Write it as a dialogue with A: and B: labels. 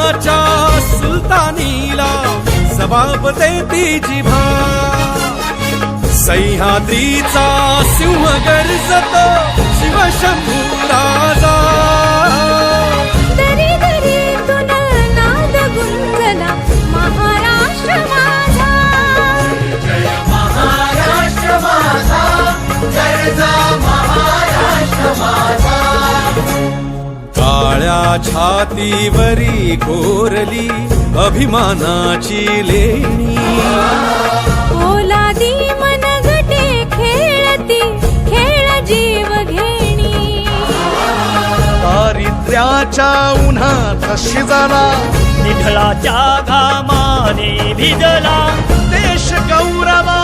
A: जगाच्या सुलतानीला जबाब देती जिभा सह्याद्रीचा सिंह गर्जतो शिवशंभू राजा
B: दरी दरीतून नाद गुंजला महाराष्ट्र माझा
C: जय महाराष्ट्र माझा जय महाराष्ट्र माझा
A: काळ्या छातीवरी कोरली अभिमानाची लेणी
B: पोलादी मनगटे खेळती खेळ जीव घेणी
A: दारिद्र्याच्या उन्हात शिजला
D: निधळाच्या घामाने भिजला
A: देश गौरवा